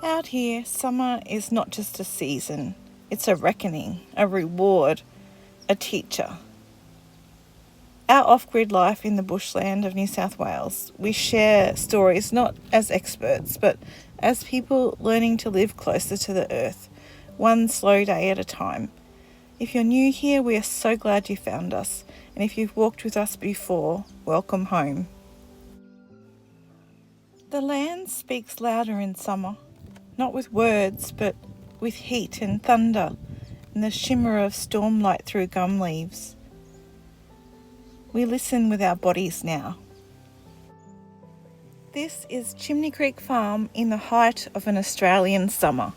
Out here, summer is not just a season, it's a reckoning, a reward, a teacher. Our off-grid life in the bushland of New South Wales, we share stories not as experts, but as people learning to live closer to the earth, one slow day at a time. If you're new here, we are so glad you found us, and if you've walked with us before, welcome home. The land speaks louder in summer, not with words, but with heat and thunder and the shimmer of stormlight through gum leaves. We listen with our bodies now. This is Chimney Creek Farm in the height of an Australian summer.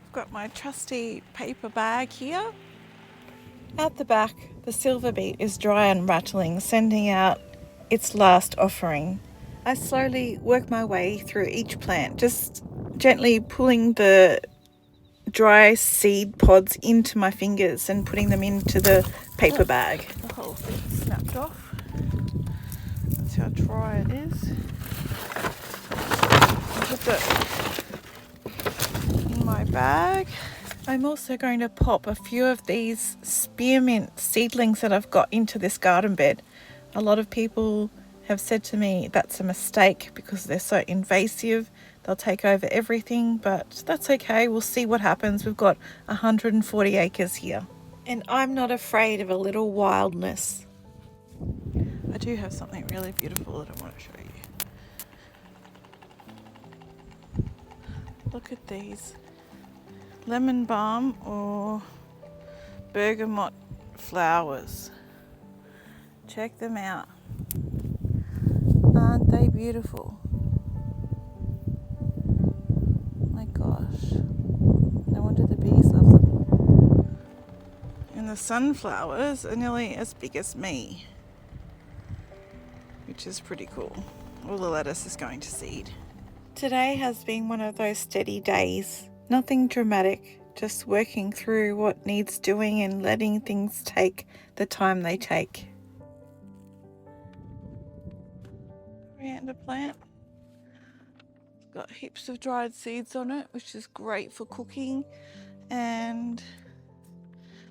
I've got my trusty paper bag here. Out the back, the silver beet is dry and rattling, sending out its last offering. I slowly work my way through each plant, just gently pulling the dry seed pods into my fingers and putting them into the paper bag. The whole thing snapped off. That's how dry it is. I'll put that in my bag. I'm also going to pop a few of these spearmint seedlings that I've got into this garden bed. A lot of people have said to me that's a mistake because they're so invasive. They'll take over everything, but that's okay. We'll see what happens. We've got 140 acres here. And I'm not afraid of a little wildness. I do have something really beautiful that I want to show you. Look at these. Lemon balm or bergamot flowers. Check them out. Aren't they beautiful? My gosh. No wonder the bees love them. And the sunflowers are nearly as big as me, which is pretty cool. All the lettuce is going to seed. Today has been one of those steady days. Nothing dramatic, just working through what needs doing and letting things take the time they take. Coriander plant. It's got heaps of dried seeds on it, which is great for cooking and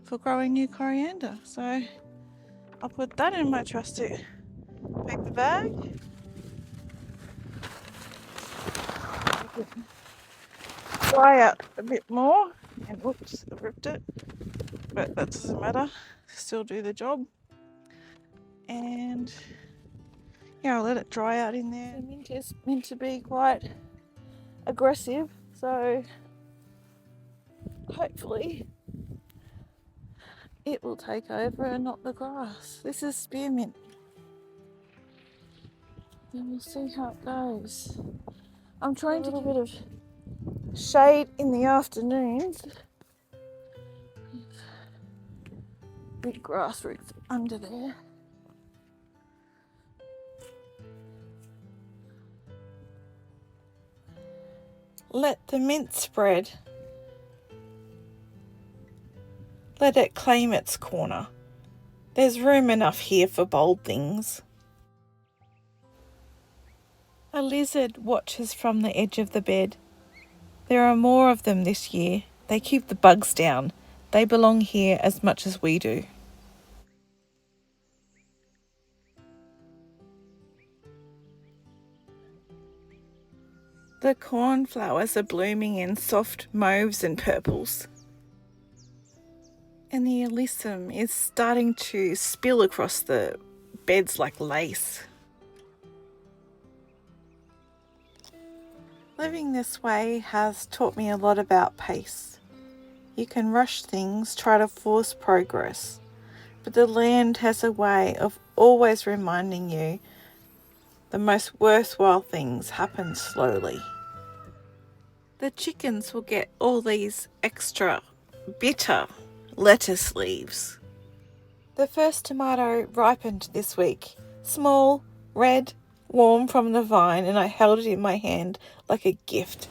for growing new coriander. So I'll put that in my trusty paper bag. Dry out a bit more, and whoops, I ripped it, but that doesn't matter, still do the job. And yeah, I'll let it dry out in there. The mint is meant to be quite aggressive, so hopefully it will take over and not the grass. This is spearmint, and we'll see how it goes. I'm trying to get a bit of shade in the afternoons. Big grass roots under there. Let the mint spread. Let it claim its corner. There's room enough here for bold things. A lizard watches from the edge of the bed. There are more of them this year. They keep the bugs down. They belong here as much as we do. The cornflowers are blooming in soft mauves and purples. And the alyssum is starting to spill across the beds like lace. Living this way has taught me a lot about pace. You can rush things, try to force progress, but the land has a way of always reminding you the most worthwhile things happen slowly. The chickens will get all these extra bitter lettuce leaves. The first tomato ripened this week. Small, red, warm from the vine, and I held it in my hand like a gift.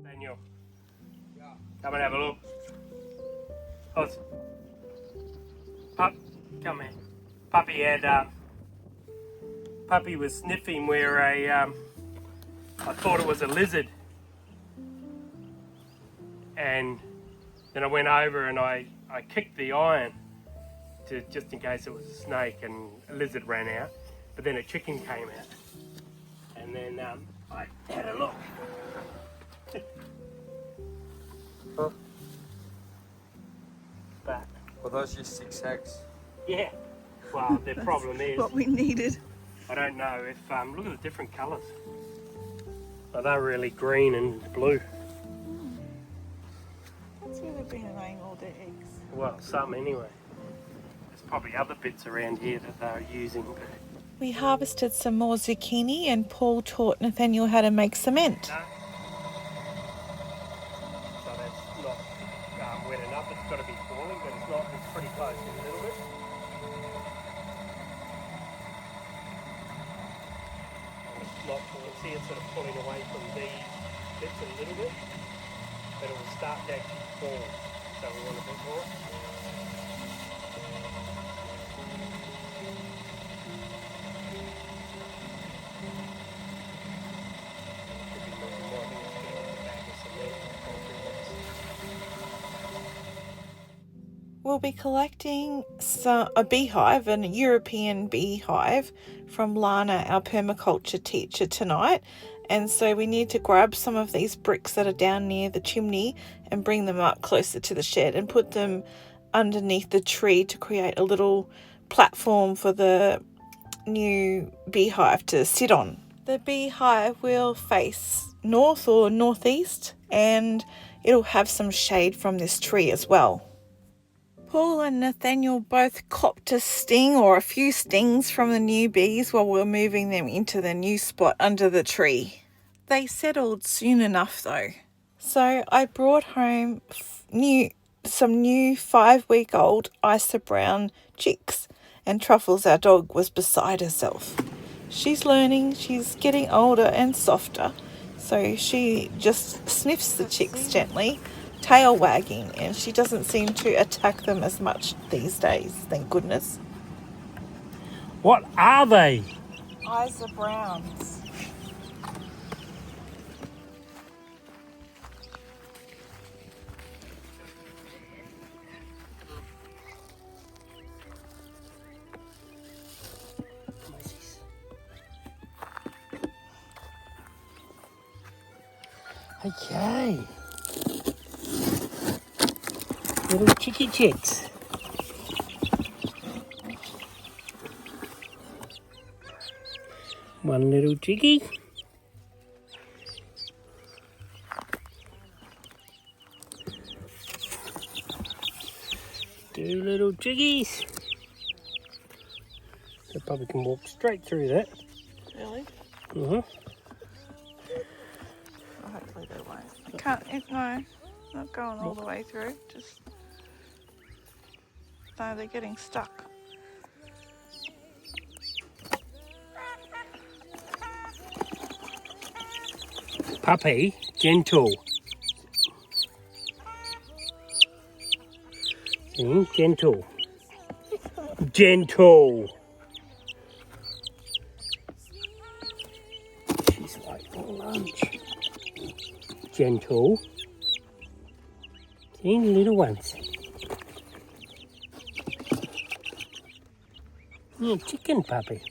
Daniel, come and have a look. Come here. Puppy was sniffing where I thought it was a lizard, and then I went over and I kicked the iron just in case it was a snake, and a lizard ran out, but then a chicken came out, and then I had a look. But Were those your 6 eggs? yeah, well, the problem is What we needed. I don't know if look at the different colours. Oh, they're really green and blue. That's where they've been laying all their eggs. Well, some anyway. There's probably other bits around here that they're using. But We harvested some more zucchini and Paul taught Nathaniel how to make cement. no. So that's not wet enough. It's got to be falling, but it's not. It's pretty close in a little bit. And it's not. You can see it's sort of pulling away from these bits a little bit, but it will start to actually fall. So we want a bit more. We'll be collecting a beehive, a European beehive, from Lana, our permaculture teacher, tonight. And so we need to grab some of these bricks that are down near the chimney and bring them up closer to the shed and put them underneath the tree to create a little platform for the new beehive to sit on. The beehive will face north or northeast, and it'll have some shade from this tree as well. Paul and Nathaniel both copped a sting or a few stings from the new bees while we were moving them into the new spot under the tree. They settled soon enough though. So I brought home some new 5-week-old Isa Brown chicks, and Truffles, our dog, was beside herself. She's learning, she's getting older and softer, so she just sniffs the chicks gently, tail wagging, and she doesn't seem to attack them as much these days, thank goodness. What are they? Isa Browns. Okay. Little chicky chicks. One little chickie. Two little chickies. They probably can walk straight through that. Really? Uh-huh. Well, hopefully they won't. No, not going all the way through, just... No, they're getting stuck. Puppy, gentle. See, gentle. Gentle. She's like lunch. Gentle. See, the little ones. Yeah, chicken puppy.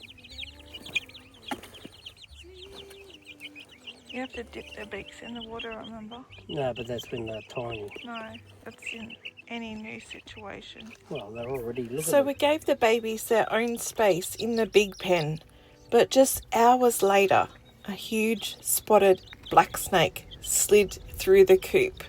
You have to dip their beaks in the water, remember? No, but that's when they're tiny. No, that's in any new situation. Well, they're already living. So we gave the babies their own space in the big pen, but just hours later, a huge spotted black snake slid through the coop.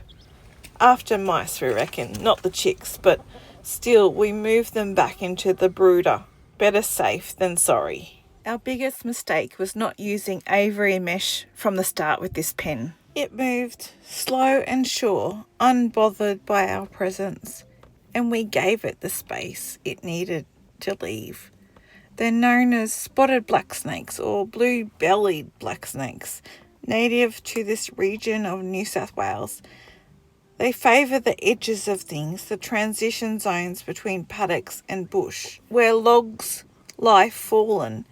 After mice, we reckon, not the chicks, but still we moved them back into the brooder. Better safe than sorry. Our biggest mistake was not using aviary mesh from the start with this pen. It moved slow and sure, unbothered by our presence, and we gave it the space it needed to leave. They're known as spotted black snakes or blue-bellied black snakes, native to this region of New South Wales. They favour the edges of things, the transition zones between paddocks and bush, where logs lie fallen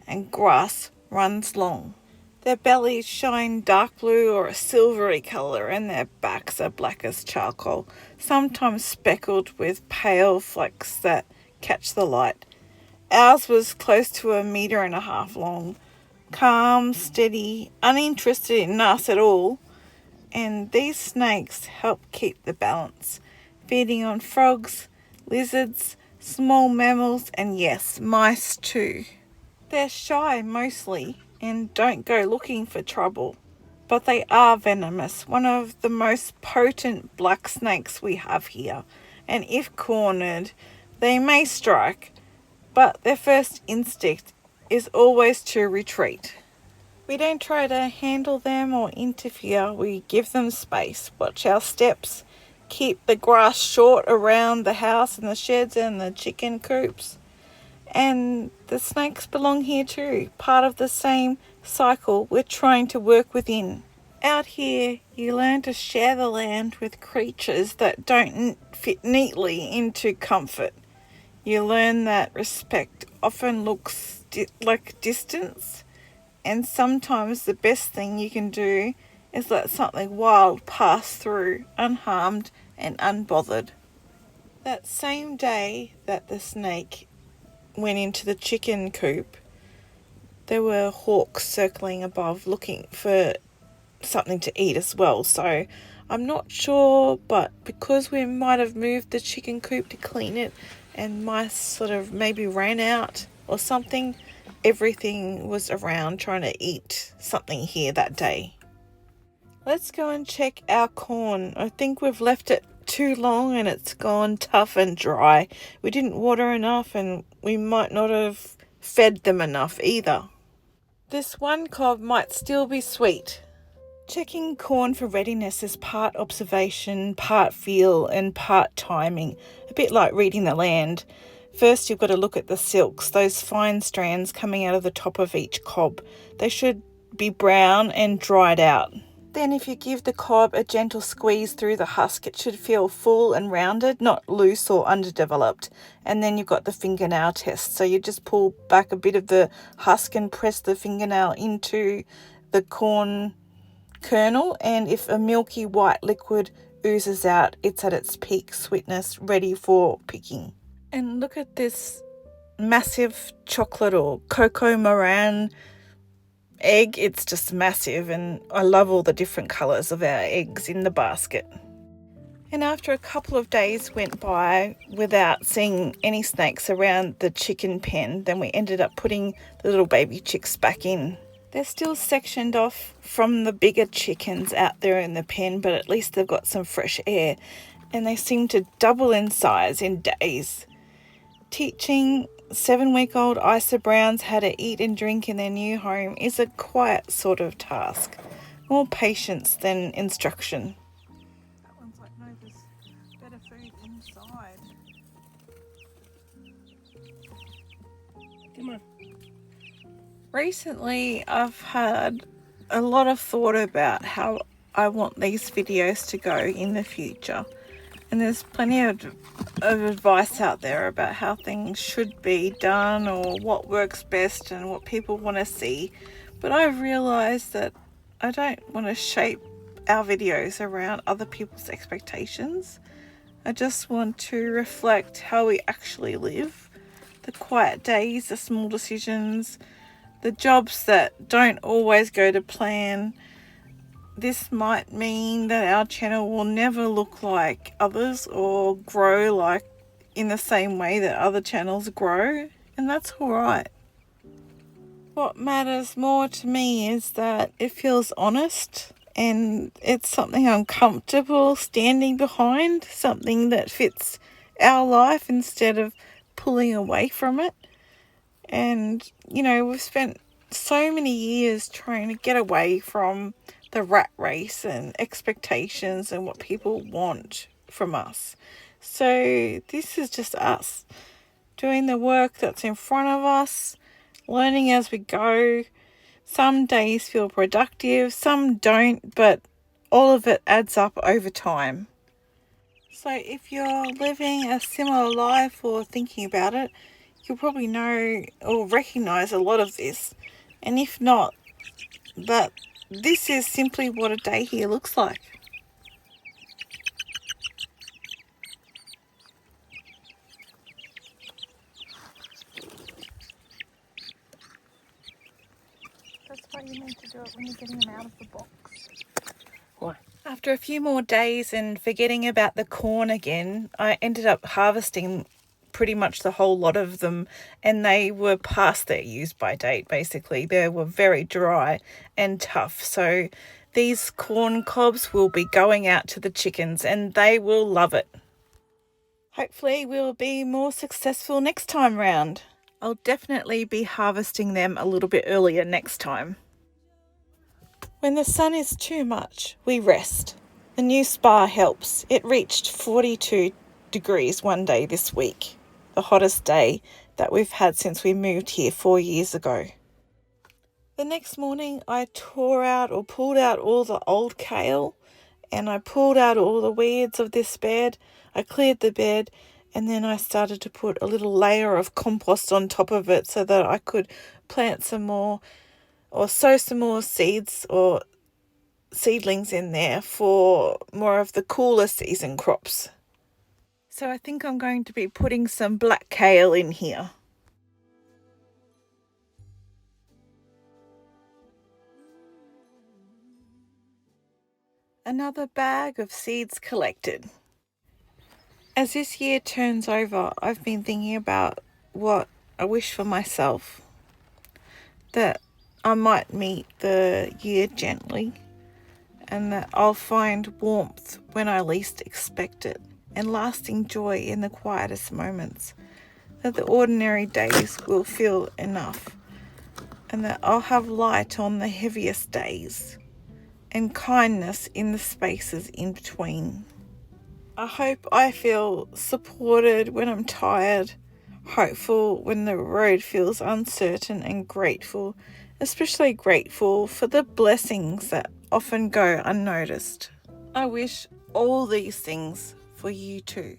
and grass runs long. Their bellies shine dark blue or a silvery colour, and their backs are black as charcoal, sometimes speckled with pale flecks that catch the light. Ours was close to 1.5 meters long, calm, steady, uninterested in us at all, and these snakes help keep the balance, feeding on frogs, lizards, small mammals, and yes, mice too. They're shy mostly and don't go looking for trouble, but they are venomous, one of the most potent black snakes we have here, and if cornered, they may strike, but their first instinct is always to retreat. We don't try to handle them or interfere, we give them space, watch our steps, keep the grass short around the house and the sheds and the chicken coops. And the snakes belong here too, part of the same cycle we're trying to work within. Out here, you learn to share the land with creatures that don't fit neatly into comfort. You learn that respect often looks like distance, and sometimes the best thing you can do is let something wild pass through unharmed and unbothered. That same day that the snake went into the chicken coop, there were hawks circling above looking for something to eat as well. So I'm not sure, but because we might have moved the chicken coop to clean it and mice sort of maybe ran out or something, everything was around trying to eat something here that day. Let's go and check our corn. I think we've left it too long and it's gone tough and dry. We didn't water enough and we might not have fed them enough either. This one cob might still be sweet. Checking corn for readiness is part observation, part feel and part timing, a bit like reading the land. First you've got to look at the silks, those fine strands coming out of the top of each cob. They should be brown and dried out. Then if you give the cob a gentle squeeze through the husk, it should feel full and rounded, not loose or underdeveloped. And then you've got the fingernail test. So you just pull back a bit of the husk and press the fingernail into the corn kernel, and if a milky white liquid oozes out, it's at its peak sweetness, ready for picking. And look at this massive chocolate or cocoa meringue egg. It's just massive, and I love all the different colours of our eggs in the basket. And after a couple of days went by without seeing any snakes around the chicken pen, then we ended up putting the little baby chicks back in. They're still sectioned off from the bigger chickens out there in the pen, but at least they've got some fresh air, and they seem to double in size in days. Teaching 7-week-old Isa Browns how to eat and drink in their new home is a quiet sort of task, more patience than instruction. That one's like, no, there's better food inside. Come on. Recently, I've had a lot of thought about how I want these videos to go in the future. And there's plenty of advice out there about how things should be done or what works best and what people want to see. But I've realised that I don't want to shape our videos around other people's expectations. I just want to reflect how we actually live. The quiet days, the small decisions, the jobs that don't always go to plan. This might mean that our channel will never look like others or grow like in the same way that other channels grow, and that's alright. What matters more to me is that it feels honest and it's something I'm comfortable standing behind, something that fits our life instead of pulling away from it. And, you know, we've spent so many years trying to get away from the rat race and expectations and what people want from us. So this is just us doing the work that's in front of us, learning as we go. Some days feel productive, some don't, but all of it adds up over time. So if you're living a similar life or thinking about it, you'll probably know or recognise a lot of this. And if not, that this is simply what a day here looks like. That's why you need to do it when you're getting them out of the box. Why? After a few more days and forgetting about the corn again, I ended up harvesting pretty much the whole lot of them, and they were past their use by date basically. They were very dry and tough. So these corn cobs will be going out to the chickens and they will love it. Hopefully we'll be more successful next time round. I'll definitely be harvesting them a little bit earlier next time. When the sun is too much, we rest. The new spa helps. It reached 42 degrees one day this week, the hottest day that we've had since we moved here 4 years ago. The next morning I pulled out all the old kale, and I pulled out all the weeds of this bed. I cleared the bed, and then I started to put a little layer of compost on top of it so that I could plant some more or sow some more seeds or seedlings in there for more of the cooler season crops. So I think I'm going to be putting some black kale in here. Another bag of seeds collected. As this year turns over, I've been thinking about what I wish for myself. That I might meet the year gently, and that I'll find warmth when I least expect it, and lasting joy in the quietest moments. That the ordinary days will feel enough, and that I'll have light on the heaviest days, and kindness in the spaces in between. I hope I feel supported when I'm tired, hopeful when the road feels uncertain, and grateful, especially grateful for the blessings that often go unnoticed. I wish all these things for you too.